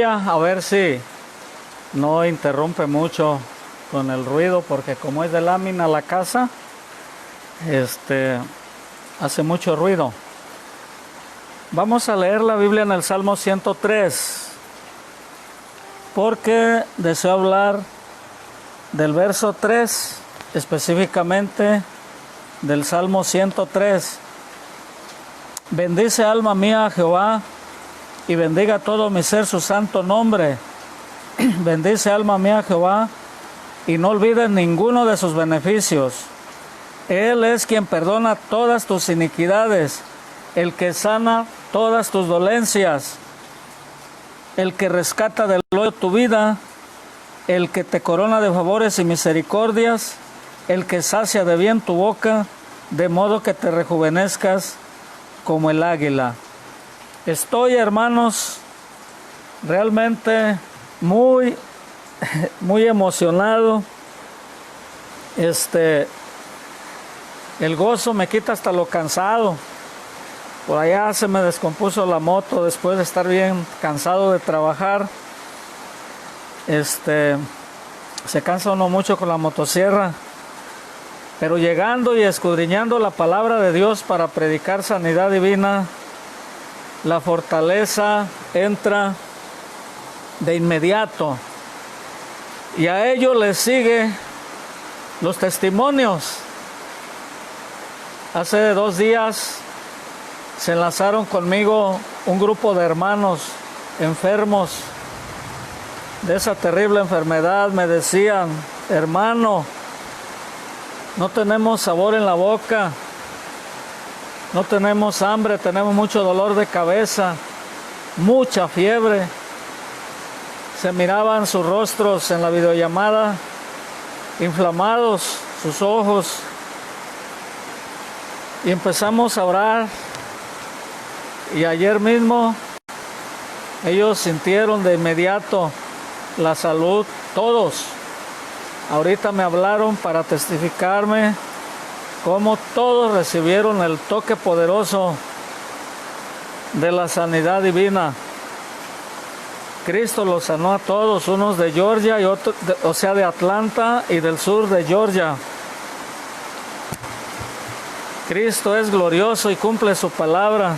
A ver si no interrumpe mucho con el ruido, porque como es de lámina la casa, hace mucho ruido. Vamos a leer la Biblia en el Salmo 103, porque deseo hablar del verso 3, específicamente del Salmo 103. Bendice alma mía a Jehová, y bendiga todo mi ser su santo nombre. Bendice alma mía a Jehová, y no olvides ninguno de sus beneficios. Él es quien perdona todas tus iniquidades, el que sana todas tus dolencias, el que rescata del hoyo tu vida, el que te corona de favores y misericordias, el que sacia de bien tu boca, de modo que te rejuvenezcas como el águila. Estoy, hermanos, realmente muy emocionado. El gozo me quita hasta lo cansado. Por allá se me descompuso la moto después de estar bien cansado de trabajar. Se cansa uno mucho con la motosierra. Pero llegando y escudriñando la palabra de Dios para predicar sanidad divina, la fortaleza entra de inmediato, y a ello le sigue los testimonios. Hace 2 días se enlazaron conmigo un grupo de hermanos enfermos de esa terrible enfermedad. Me decían: hermano, no tenemos sabor en la boca, no tenemos hambre, tenemos mucho dolor de cabeza, mucha fiebre. Se miraban sus rostros en la videollamada, inflamados sus ojos. Y empezamos a orar. Y ayer mismo ellos sintieron de inmediato la salud, todos. Ahorita me hablaron para testificarme cómo todos recibieron el toque poderoso de la sanidad divina. Cristo los sanó a todos, unos de Georgia y otros, de Atlanta y del sur de Georgia. Cristo es glorioso y cumple su palabra.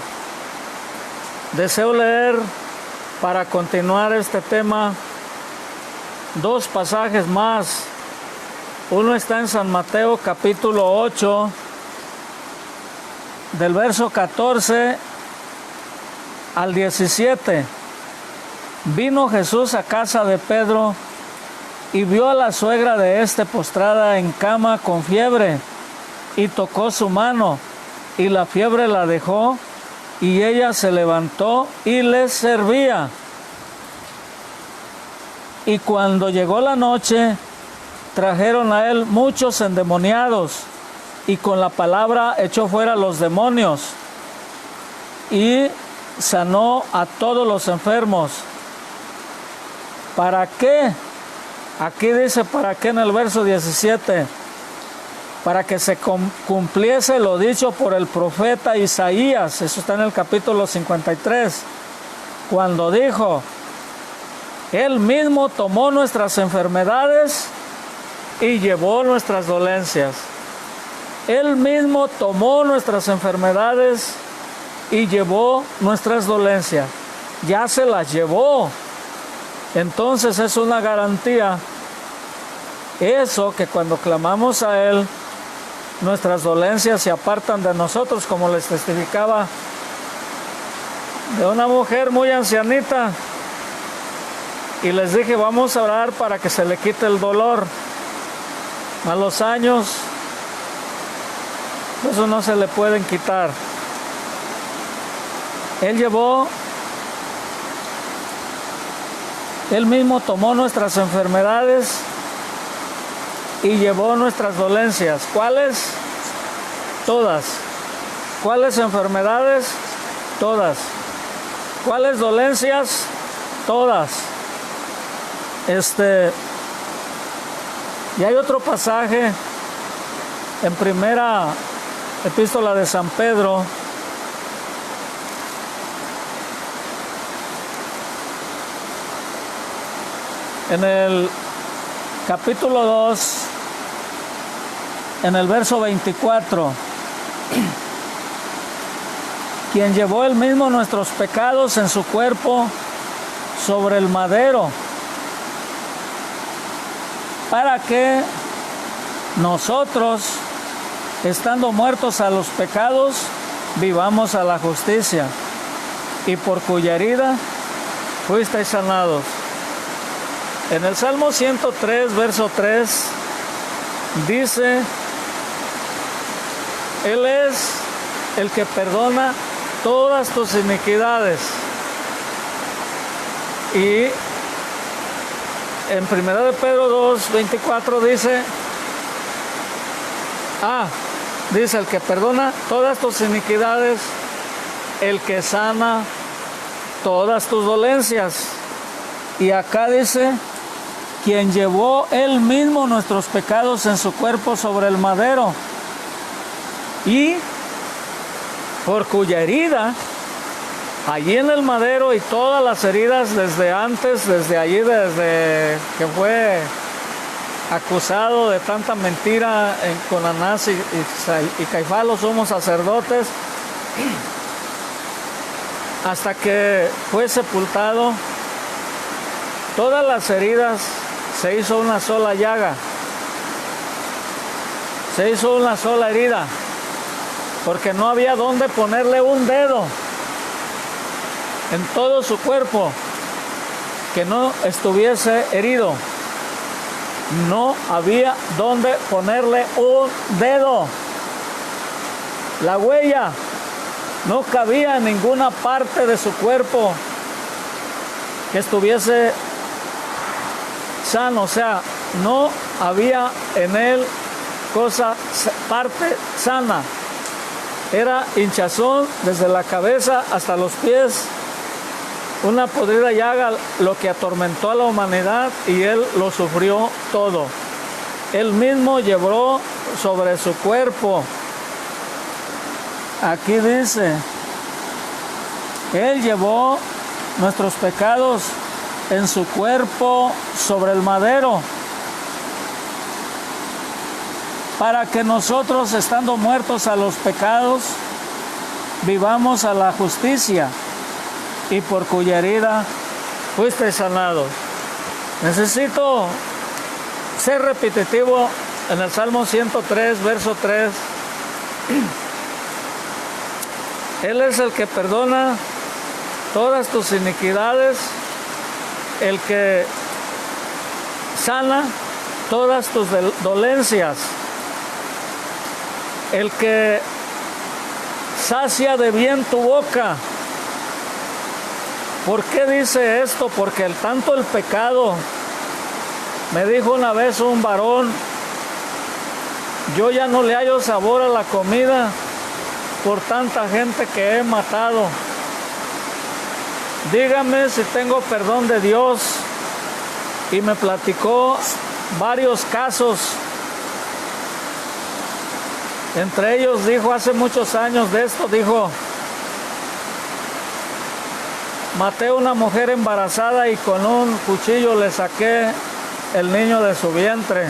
Deseo leer, para continuar este tema, 2 pasajes más. Uno está en San Mateo capítulo 8, del verso 14 al 17. Vino Jesús a casa de Pedro y vio a la suegra de éste postrada en cama con fiebre, y tocó su mano, y la fiebre la dejó, y ella se levantó y les servía. Y cuando llegó la noche, trajeron a él muchos endemoniados, y con la palabra echó fuera los demonios, y sanó a todos los enfermos. ¿Para qué? Aquí dice para qué en el verso 17. Para que se cumpliese lo dicho por el profeta Isaías. Eso está en el capítulo 53. Cuando dijo: Él mismo tomó nuestras enfermedades y llevó nuestras dolencias. Él mismo tomó nuestras enfermedades y llevó nuestras dolencias. Ya se las llevó. Entonces es una garantía eso, que cuando clamamos a Él, nuestras dolencias se apartan de nosotros, como les testificaba de una mujer muy ancianita. Y les dije: vamos a orar para que se le quite el dolor. A los años, eso no se le pueden quitar. Él mismo tomó nuestras enfermedades y llevó nuestras dolencias. ¿Cuáles? Todas. ¿Cuáles enfermedades? Todas. ¿Cuáles dolencias? Todas. Y hay otro pasaje en primera epístola de San Pedro, En el capítulo 2, en el verso 24, quien llevó él mismo nuestros pecados en su cuerpo sobre el madero, para que nosotros, estando muertos a los pecados, vivamos a la justicia, y por cuya herida fuisteis sanados. En el Salmo 103, verso 3, dice: Él es el que perdona todas tus iniquidades. Y en 1 de Pedro 2, 24 dice, dice: el que perdona todas tus iniquidades, el que sana todas tus dolencias. Y acá dice: quien llevó él mismo nuestros pecados en su cuerpo sobre el madero, y por cuya herida, allí en el madero, y todas las heridas desde antes, desde allí, desde que fue acusado de tanta mentira con Anás y Caifás, los sumos sacerdotes, hasta que fue sepultado, todas las heridas se hizo una sola llaga, se hizo una sola herida, porque no había dónde ponerle un dedo en todo su cuerpo que no estuviese herido. No había dónde ponerle un dedo. La huella no cabía en ninguna parte de su cuerpo que estuviese sano, o sea, no había en él parte sana. Era hinchazón desde la cabeza hasta los pies, una podrida llaga, lo que atormentó a la humanidad, y él lo sufrió todo. Él mismo llevó sobre su cuerpo. Aquí dice: Él llevó nuestros pecados en su cuerpo sobre el madero, para que nosotros, estando muertos a los pecados, vivamos a la justicia, y por cuya herida fuisteis sanados. Necesito ser repetitivo en el Salmo 103, verso 3. Él es el que perdona todas tus iniquidades, el que sana todas tus dolencias, el que sacia de bien tu boca. ¿Por qué dice esto? Porque tanto el pecado, me dijo una vez un varón, yo ya no le hallo sabor a la comida por tanta gente que he matado. Dígame si tengo perdón de Dios. Y me platicó varios casos. Entre ellos dijo, hace muchos años de esto, dijo: maté a una mujer embarazada y con un cuchillo le saqué el niño de su vientre.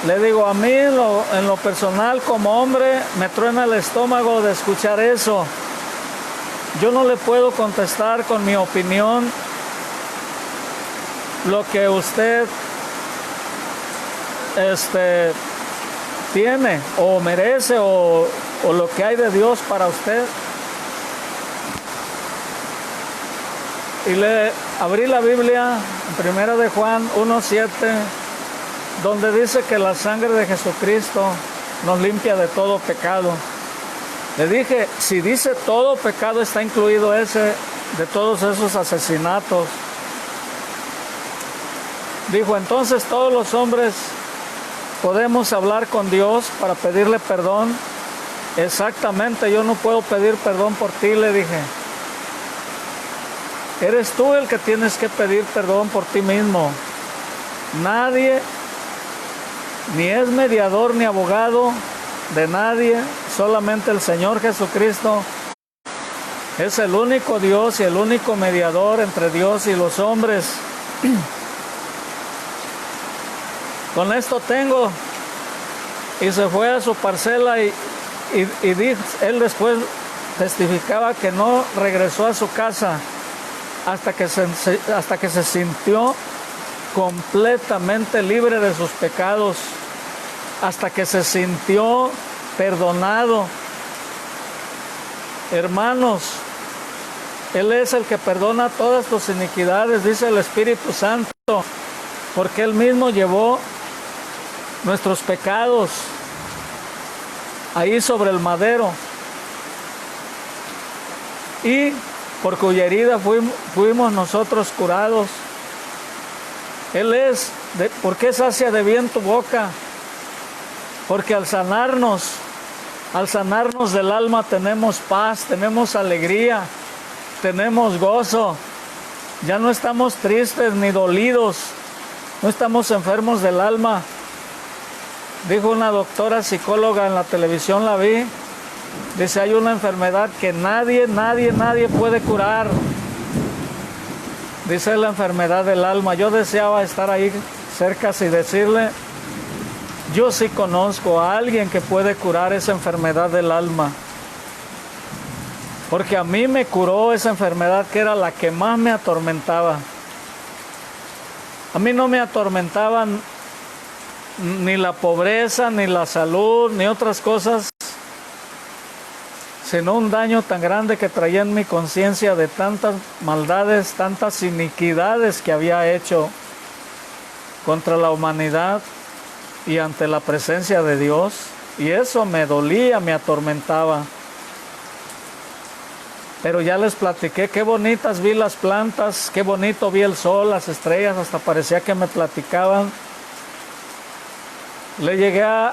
Le digo, a mí en lo personal, como hombre, me truena el estómago de escuchar eso. Yo no le puedo contestar con mi opinión lo que usted tiene o merece o lo que hay de Dios para usted. Y le abrí la Biblia en 1 de Juan 1:7, donde dice que la sangre de Jesucristo nos limpia de todo pecado. Le dije, si dice todo pecado, está incluido ese de todos esos asesinatos. Dijo, entonces todos los hombres podemos hablar con Dios para pedirle perdón. Exactamente, yo no puedo pedir perdón por ti, le dije. Eres tú el que tienes que pedir perdón por ti mismo. Nadie, ni es mediador ni abogado de nadie, solamente el Señor Jesucristo es el único Dios y el único mediador entre Dios y los hombres. Con esto tengo. Y se fue a su parcela y dijo, él después testificaba que no regresó a su casa hasta que se sintió completamente libre de sus pecados, hasta que se sintió perdonado. Hermanos, Él es el que perdona todas tus iniquidades, dice el Espíritu Santo, porque Él mismo llevó nuestros pecados ahí sobre el madero, y por cuya herida fuimos nosotros curados. Él es, ¿por qué sacia de bien tu boca? Porque al sanarnos del alma tenemos paz, tenemos alegría, tenemos gozo. Ya no estamos tristes ni dolidos, no estamos enfermos del alma. Dijo una doctora psicóloga en la televisión, la vi, dice, hay una enfermedad que nadie puede curar. Dice, la enfermedad del alma. Yo deseaba estar ahí cerca y decirle, yo sí conozco a alguien que puede curar esa enfermedad del alma. Porque a mí me curó esa enfermedad que era la que más me atormentaba. A mí no me atormentaban ni la pobreza, ni la salud, ni otras cosas, sino un daño tan grande que traía en mi conciencia de tantas maldades, tantas iniquidades que había hecho contra la humanidad y ante la presencia de Dios. Y eso me dolía, me atormentaba. Pero ya les platiqué qué bonitas vi las plantas, qué bonito vi el sol, las estrellas, hasta parecía que me platicaban. Le llegué a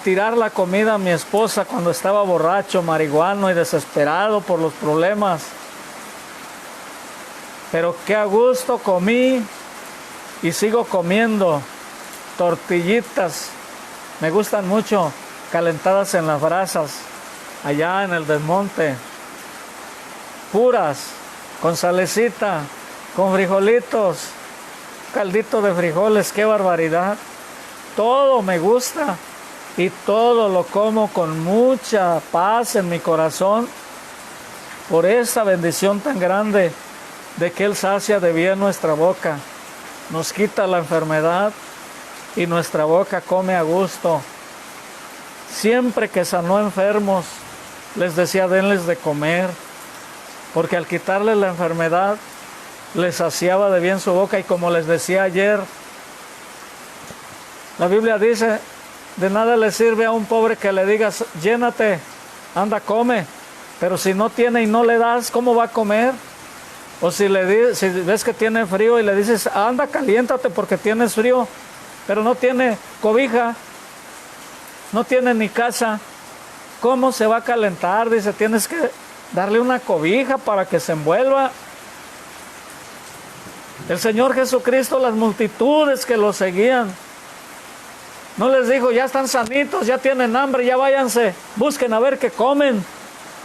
tirar la comida a mi esposa cuando estaba borracho, marihuano y desesperado por los problemas. Pero qué a gusto comí y sigo comiendo tortillitas. Me gustan mucho, calentadas en las brasas, allá en el desmonte. Puras, con salecita, con frijolitos, caldito de frijoles, qué barbaridad. Todo me gusta y todo lo como con mucha paz en mi corazón por esa bendición tan grande de que Él sacia de bien nuestra boca, nos quita la enfermedad y nuestra boca come a gusto. Siempre que sanó enfermos, les decía, denles de comer, porque al quitarles la enfermedad, les saciaba de bien su boca. Y como les decía ayer, la Biblia dice, de nada le sirve a un pobre que le digas, llénate, anda, come, pero si no tiene y no le das, ¿cómo va a comer? O si ves que tiene frío y le dices, anda, caliéntate porque tienes frío, pero no tiene cobija, no tiene ni casa, ¿cómo se va a calentar? Dice, tienes que darle una cobija para que se envuelva. El Señor Jesucristo, las multitudes que lo seguían, no les dijo, ya están sanitos, ya tienen hambre, ya váyanse, busquen a ver qué comen.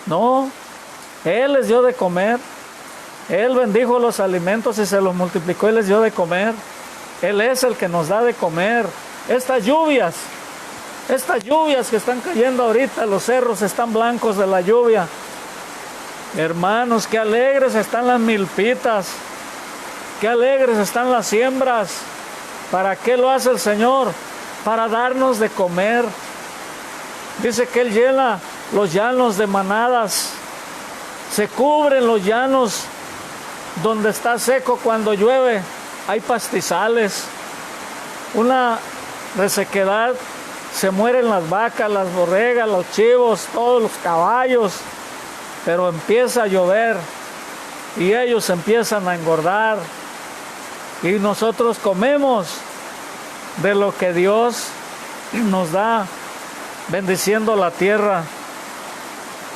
No, Él les dio de comer. Él bendijo los alimentos y se los multiplicó y les dio de comer. Él es el que nos da de comer. Estas lluvias que están cayendo ahorita, los cerros están blancos de la lluvia. Hermanos, qué alegres están las milpitas, qué alegres están las siembras. ¿Para qué lo hace el Señor? Para darnos de comer. Dice que Él llena los llanos de manadas, se cubren los llanos donde está seco cuando llueve, hay pastizales. Una resequedad, se mueren las vacas, las borregas, los chivos, todos los caballos, pero empieza a llover y ellos empiezan a engordar y nosotros comemos de lo que Dios nos da, bendiciendo la tierra.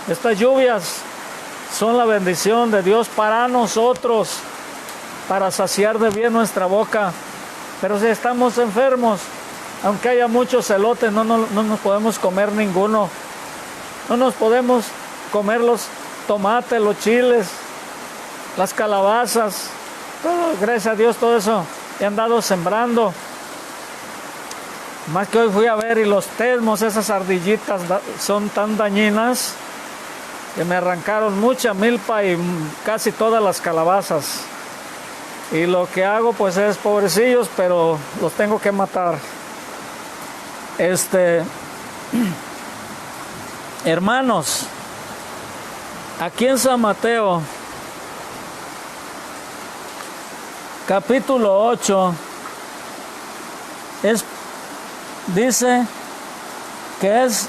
Estas lluvias son la bendición de Dios para nosotros, para saciar de bien nuestra boca. Pero si estamos enfermos, aunque haya muchos elotes, no nos podemos comer ninguno. No nos podemos comer los tomates, los chiles, las calabazas, Pero gracias a Dios todo eso he andado sembrando. Más que hoy fui a ver y los tesmos, esas ardillitas son tan dañinas que me arrancaron mucha milpa y casi todas las calabazas. Y lo que hago pues es pobrecillos, pero los tengo que matar. Hermanos, aquí en San Mateo, capítulo 8, dice que es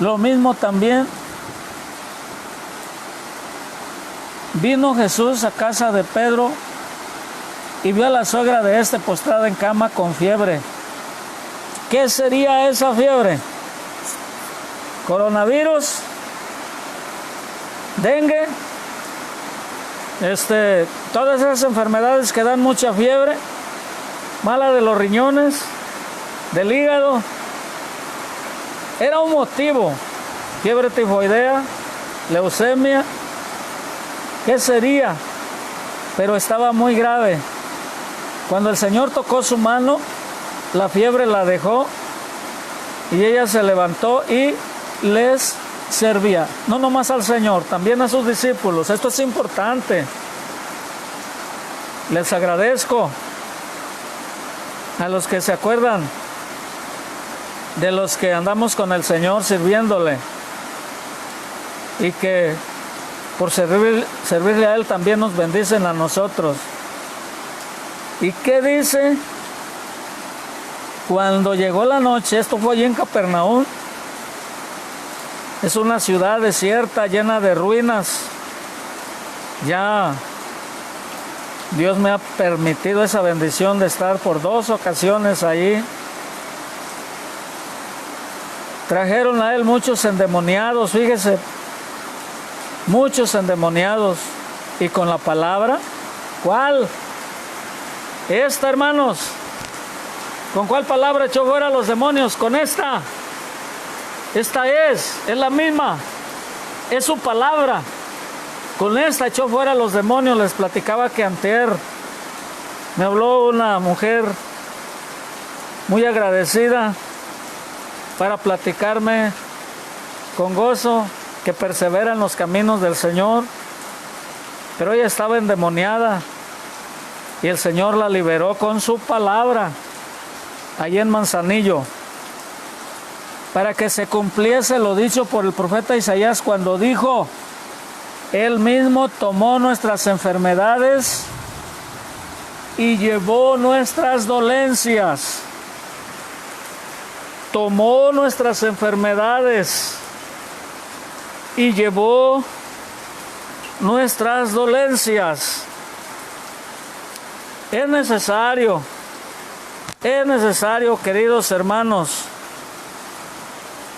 lo mismo también. Vino Jesús a casa de Pedro y vio a la suegra de este postrada en cama con fiebre. ¿Qué sería esa fiebre? ¿Coronavirus? ¿Dengue? Todas esas enfermedades que dan mucha fiebre, mala de los riñones, del hígado. Era un motivo. Fiebre tifoidea, leucemia. ¿Qué sería? Pero estaba muy grave. Cuando el Señor tocó su mano, la fiebre la dejó y ella se levantó y les servía. No nomás al Señor, también a sus discípulos. Esto es importante. Les agradezco a los que se acuerdan de los que andamos con el Señor sirviéndole y que por servirle a Él también nos bendicen a nosotros. ¿Y qué dice? Cuando llegó la noche, esto fue allí en Capernaum, es una ciudad desierta, llena de ruinas. Ya Dios me ha permitido esa bendición de estar por 2 ocasiones allí. Trajeron a Él muchos endemoniados, fíjese, muchos endemoniados. Y con la palabra, ¿cuál? Esta, hermanos. ¿Con cuál palabra echó fuera a los demonios? Con esta. Esta es la misma. Es su palabra. Con esta echó fuera a los demonios. Les platicaba que antier me habló una mujer muy agradecida para platicarme con gozo que persevera en los caminos del Señor. Pero ella estaba endemoniada y el Señor la liberó con su palabra allí en Manzanillo, para que se cumpliese lo dicho por el profeta Isaías cuando dijo: Él mismo tomó nuestras enfermedades y llevó nuestras dolencias. Tomó nuestras enfermedades y llevó nuestras dolencias. Es necesario, queridos hermanos,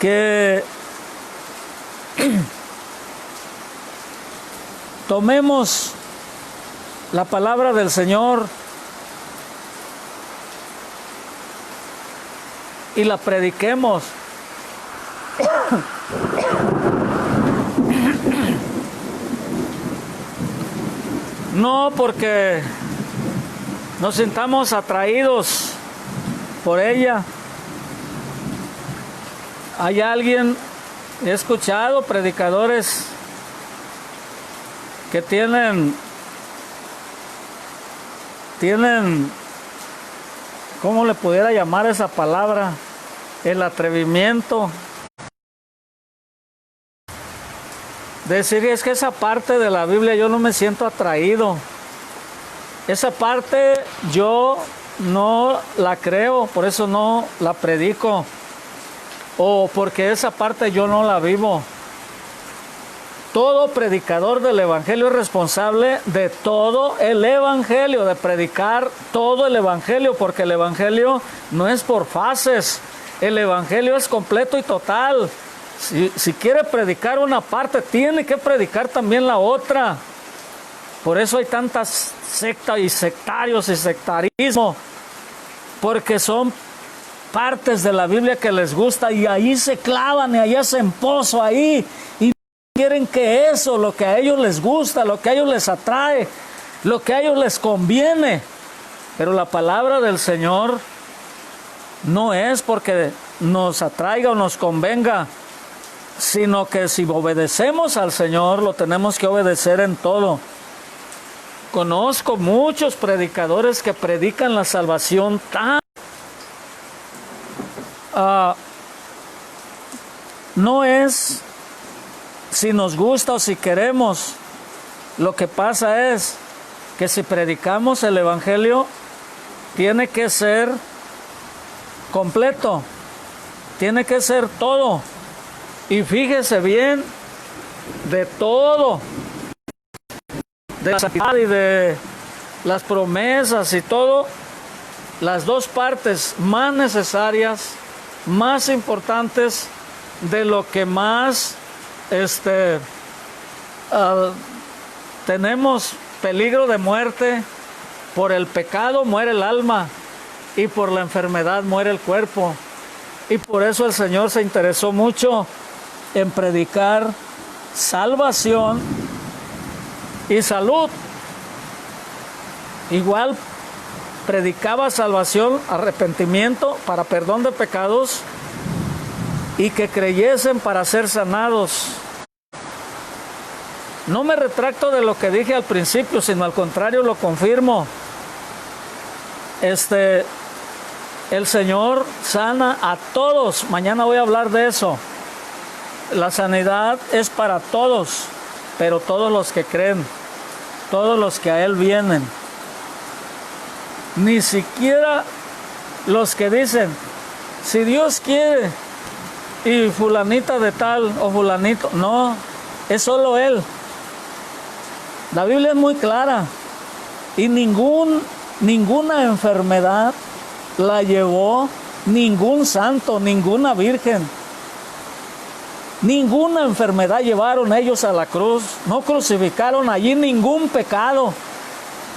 que tomemos la palabra del Señor y la prediquemos. No porque nos sintamos atraídos por ella. Hay alguien, he escuchado predicadores que tienen, ¿cómo le pudiera llamar esa palabra? El atrevimiento. Decir, es que esa parte de la Biblia yo no me siento atraído. Esa parte yo no la creo, por eso no la predico. O porque esa parte yo no la vivo. Todo predicador del Evangelio es responsable de todo el Evangelio, de predicar todo el Evangelio, porque el Evangelio no es por fases. El Evangelio es completo y total. Si quiere predicar una parte, tiene que predicar también la otra. Por eso hay tantas sectas y sectarios y sectarismo, porque son partes de la Biblia que les gusta y ahí se clavan y ahí hacen pozo ahí y quieren que eso, lo que a ellos les gusta, lo que a ellos les atrae, lo que a ellos les conviene. Pero la palabra del Señor no es porque nos atraiga o nos convenga, sino que si obedecemos al Señor, lo tenemos que obedecer en todo. Conozco muchos predicadores que predican la salvación tan... no es si nos gusta o si queremos. Lo que pasa es que si predicamos el Evangelio, tiene que ser completo, tiene que ser todo. Y fíjese bien, de todo, de la sanidad y de las promesas y todo, las dos partes más necesarias, más importantes, de lo que más tenemos peligro de muerte. Por el pecado muere el alma y por la enfermedad muere el cuerpo. Y por eso el Señor se interesó mucho en predicar salvación y salud. Igual predicaba salvación, arrepentimiento para perdón de pecados y que creyesen para ser sanados. No me retracto de lo que dije al principio, sino al contrario lo confirmo. El Señor sana a todos. Mañana voy a hablar de eso. La sanidad es para todos, pero todos los que creen, todos los que a Él vienen. Ni siquiera los que dicen, si Dios quiere, y fulanita de tal o fulanito. No, es solo Él. La Biblia es muy clara. Y ninguna enfermedad la llevó ningún santo, ninguna virgen. Ninguna enfermedad llevaron ellos a la cruz. No crucificaron allí ningún pecado.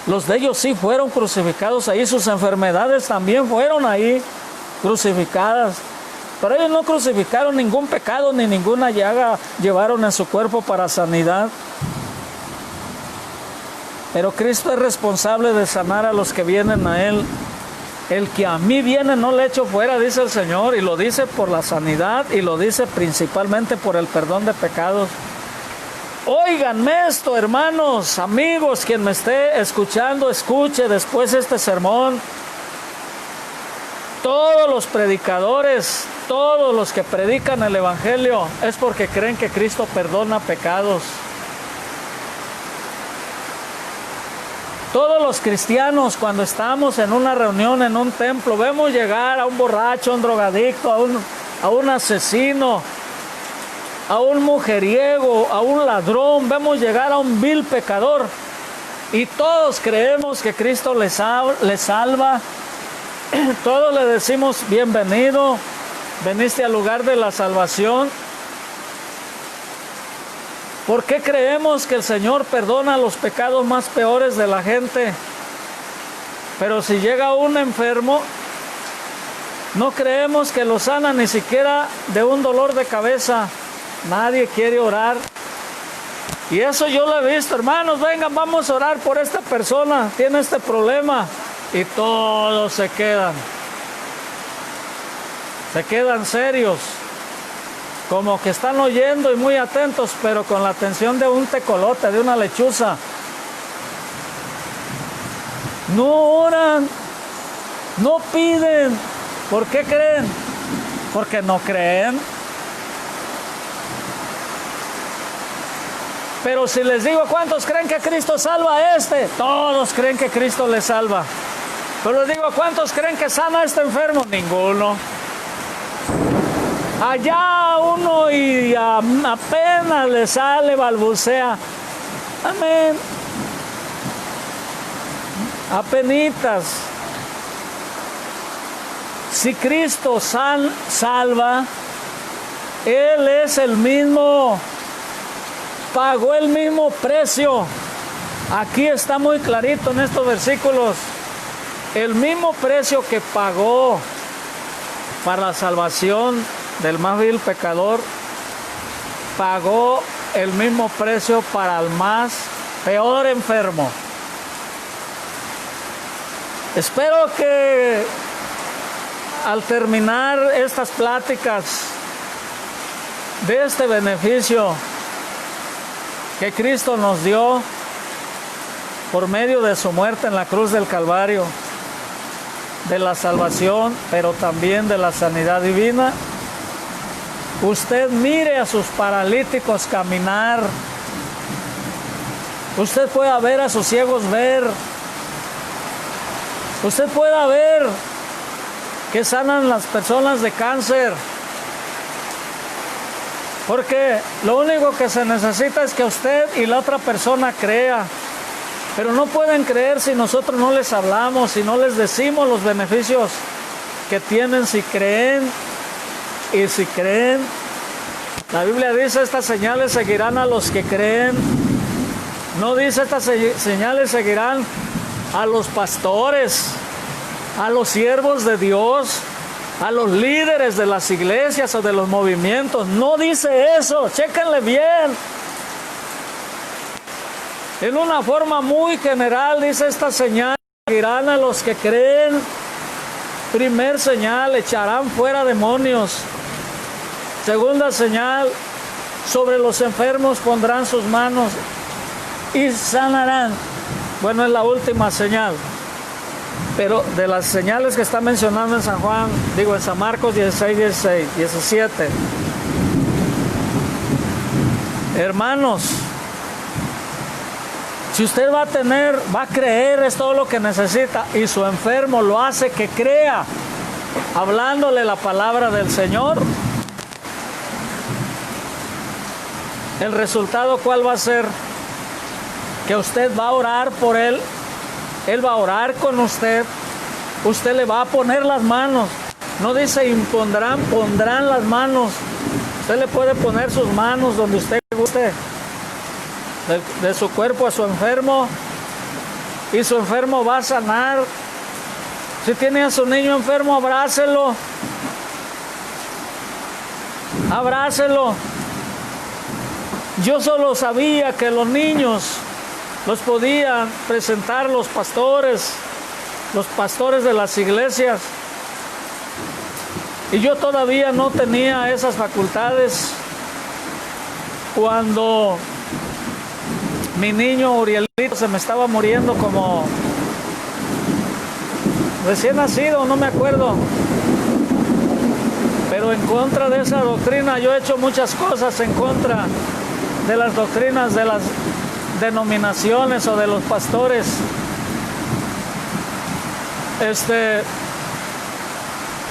Los de ellos sí fueron crucificados ahí. Sus enfermedades también fueron ahí crucificadas. Pero ellos no crucificaron ningún pecado ni ninguna llaga llevaron en su cuerpo para sanidad. Pero Cristo es responsable de sanar a los que vienen a Él. El que a mí viene no le echo fuera, dice el Señor, y lo dice por la sanidad y lo dice principalmente por el perdón de pecados. Óiganme esto, hermanos, amigos, quien me esté escuchando, escuche después este sermón. Todos los predicadores, todos los que predican el Evangelio es porque creen que Cristo perdona pecados. Todos los cristianos, cuando estamos en una reunión, en un templo, vemos llegar a un borracho, a un drogadicto, a un asesino, a un mujeriego, a un ladrón, vemos llegar a un vil pecador y todos creemos que Cristo les salva. Todos le decimos bienvenido, veniste al lugar de la salvación. ¿Por qué creemos que el Señor perdona los pecados más peores de la gente? Pero si llega un enfermo, no creemos que lo sana ni siquiera de un dolor de cabeza. Nadie quiere orar. Y eso yo lo he visto, hermanos, vengan, vamos a orar por esta persona, tiene este problema. Y todos se quedan serios, como que están oyendo y muy atentos, pero con la atención de un tecolote, de una lechuza. No oran, no piden. ¿Por qué creen? Porque no creen. Pero si les digo, ¿cuántos creen que Cristo salva a este? Todos creen que Cristo les salva. Pero les digo, ¿cuántos creen que sana a este enfermo? Ninguno. Allá uno y apenas le sale, balbucea. Amén. Apenitas. Si Cristo salva, Él es el mismo, pagó el mismo precio. Aquí está muy clarito en estos versículos. El mismo precio que pagó para la salvación del más vil pecador, pagó el mismo precio para el más peor enfermo. Espero que al terminar estas pláticas de este beneficio que Cristo nos dio por medio de su muerte en la cruz del Calvario, de la salvación, pero también de la sanidad divina, usted mire a sus paralíticos caminar, usted pueda ver a sus ciegos ver, usted pueda ver que sanan las personas de cáncer, porque lo único que se necesita es que usted y la otra persona crea. Pero no pueden creer si nosotros no les hablamos, si no les decimos los beneficios que tienen si creen. Y si creen, la Biblia dice, estas señales seguirán a los que creen. No dice, estas señales seguirán a los pastores, a los siervos de Dios, a los líderes de las iglesias o de los movimientos. No dice eso, chéquenle bien. En una forma muy general dice, esta señal seguirán a los que creen. Primer señal, echarán fuera demonios. Segunda señal, sobre los enfermos pondrán sus manos y sanarán. Bueno, es la última señal. Pero de las señales que está mencionando en San Juan, en San Marcos 17. Hermanos, si usted va a creer, es todo lo que necesita, y su enfermo lo hace que crea, hablándole la palabra del Señor, el resultado, ¿cuál va a ser? Que usted va a orar por él va a orar con usted le va a poner las manos, no dice impondrán, pondrán las manos, usted le puede poner sus manos donde usted guste, de su cuerpo a su enfermo, y su enfermo va a sanar. Si tiene a su niño enfermo, abrácelo. Yo solo sabía que los niños los podían presentar los pastores de las iglesias, y yo todavía no tenía esas facultades cuando mi niño Urielito se me estaba muriendo, como recién nacido, no me acuerdo. Pero en contra de esa doctrina, yo he hecho muchas cosas en contra de las doctrinas de las denominaciones o de los pastores.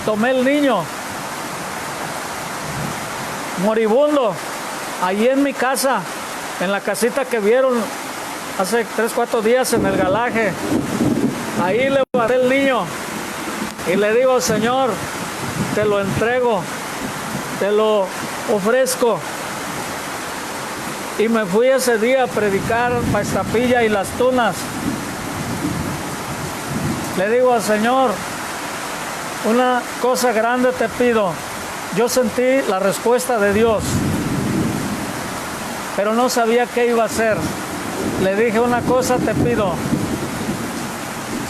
Tomé el niño moribundo allí en mi casa, en la casita que vieron hace 3-4 días en el galaje. Ahí le guardé el niño y le digo, Señor, te lo entrego, te lo ofrezco. Y me fui ese día a predicar para Iztapilla y Las Tunas. Le digo al Señor, una cosa grande te pido. Yo sentí la respuesta de Dios, pero no sabía qué iba a hacer. Le dije, una cosa te pido,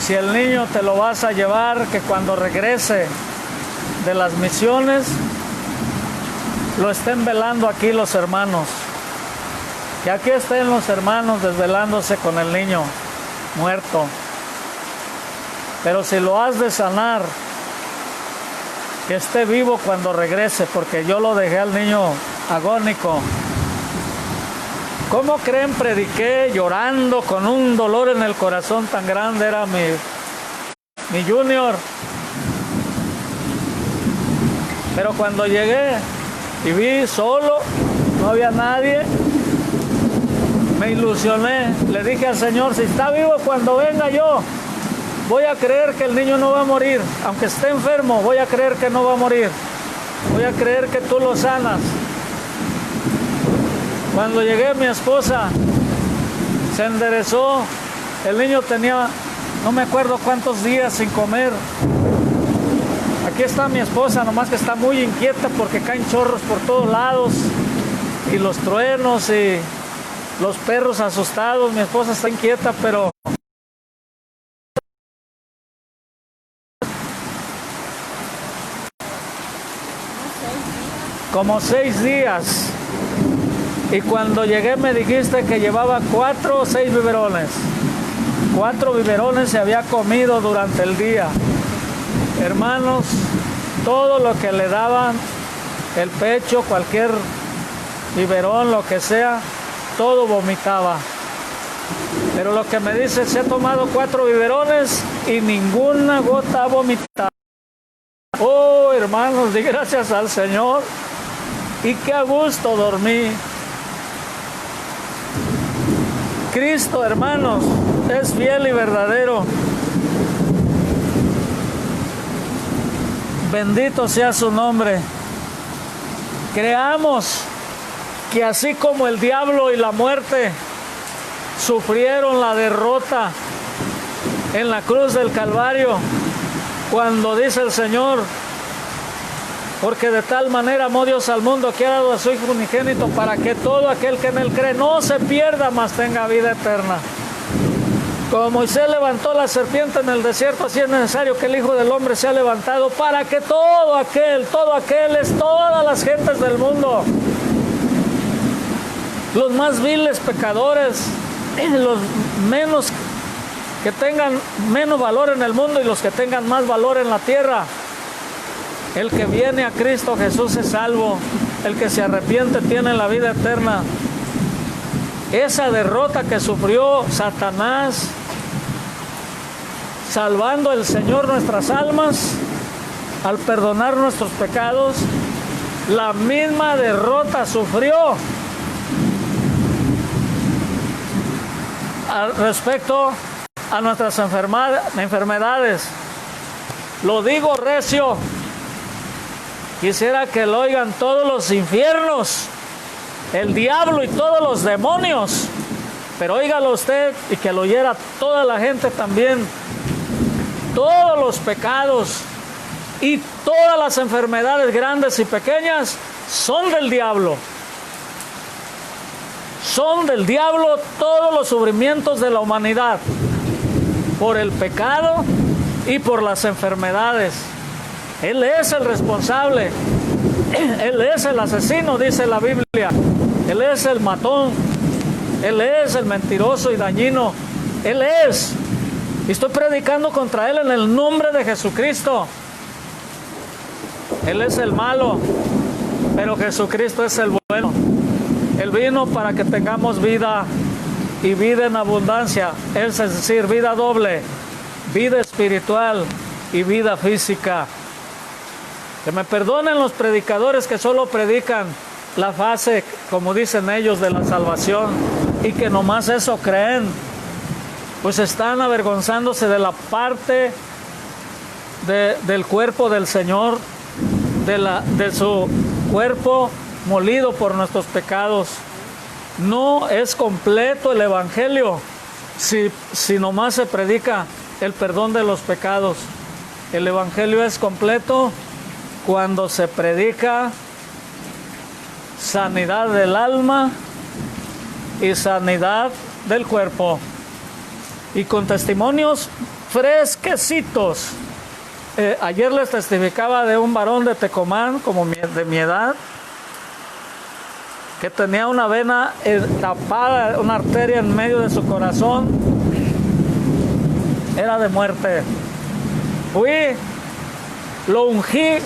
si el niño te lo vas a llevar, que cuando regrese de las misiones, lo estén velando aquí los hermanos, que aquí estén los hermanos desvelándose con el niño muerto. Pero si lo has de sanar, que esté vivo cuando regrese, porque yo lo dejé al niño agónico. ¿Cómo creen? Prediqué llorando con un dolor en el corazón tan grande, era mi junior. Pero cuando llegué y vi solo, no había nadie, me ilusioné. Le dije al Señor, si está vivo cuando venga yo, voy a creer que el niño no va a morir. Aunque esté enfermo, voy a creer que no va a morir. Voy a creer que tú lo sanas. Cuando llegué, mi esposa se enderezó. El niño tenía, no me acuerdo cuántos días sin comer. Aquí está mi esposa, nomás que está muy inquieta porque caen chorros por todos lados y los truenos y los perros asustados. Mi esposa está inquieta, pero como 6 días. Y cuando llegué me dijiste que llevaba 4 o 6 biberones. 4 biberones se había comido durante el día. Hermanos, todo lo que le daban, el pecho, cualquier biberón, lo que sea, todo vomitaba. Pero lo que me dice, se ha tomado 4 biberones y ninguna gota ha vomitado. Oh, hermanos, di gracias al Señor. Y qué a gusto dormí. Cristo, hermanos, es fiel y verdadero. Bendito sea su nombre. Creamos que así como el diablo y la muerte sufrieron la derrota en la cruz del Calvario, cuando dice el Señor, porque de tal manera amó Dios al mundo que ha dado a su Hijo unigénito para que todo aquel que en él cree no se pierda, mas tenga vida eterna. Como Moisés levantó la serpiente en el desierto, así es necesario que el Hijo del Hombre sea levantado para que todo aquel es todas las gentes del mundo, los más viles pecadores, los menos que tengan menos valor en el mundo y los que tengan más valor en la tierra. El que viene a Cristo Jesús es salvo. El que se arrepiente tiene la vida eterna. Esa derrota que sufrió Satanás, salvando el Señor nuestras almas, al perdonar nuestros pecados, la misma derrota sufrió respecto a nuestras enfermedades. Lo digo recio. Quisiera que lo oigan todos los infiernos, el diablo y todos los demonios, pero óigalo usted y que lo oyera toda la gente también. Todos los pecados y todas las enfermedades grandes y pequeñas son del diablo. Son del diablo todos los sufrimientos de la humanidad, por el pecado y por las enfermedades. Él es el responsable. Él es el asesino, dice la Biblia. Él es el matón. Él es el mentiroso y dañino. Él es. Y estoy predicando contra él en el nombre de Jesucristo. Él es el malo, pero Jesucristo es el bueno. Él vino para que tengamos vida y vida en abundancia. Es decir, vida doble, vida espiritual y vida física. Que me perdonen los predicadores que solo predican la fase, como dicen ellos, de la salvación y que nomás eso creen. Pues están avergonzándose de la parte del cuerpo del Señor, de su cuerpo molido por nuestros pecados. No es completo el Evangelio si nomás se predica el perdón de los pecados. El Evangelio es completo cuando se predica sanidad del alma y sanidad del cuerpo, y con testimonios fresquecitos. Ayer les testificaba de un varón de Tecomán, como de mi edad, que tenía una vena tapada, una arteria en medio de su corazón, era de muerte. Fui, lo ungí.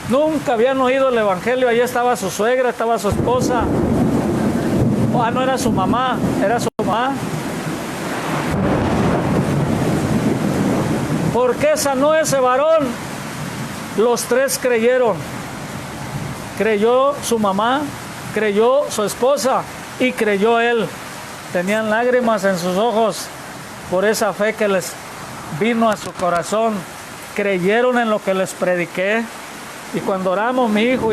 Nunca habían oído el Evangelio. Allí estaba su suegra, estaba su esposa. No era su mamá, era su mamá. ¿Por qué sanó ese varón? Los 3 creyeron. Creyó su mamá, creyó su esposa y creyó él. Tenían lágrimas en sus ojos por esa fe que les vino a su corazón. Creyeron en lo que les prediqué. Y cuando oramos, mi hijo y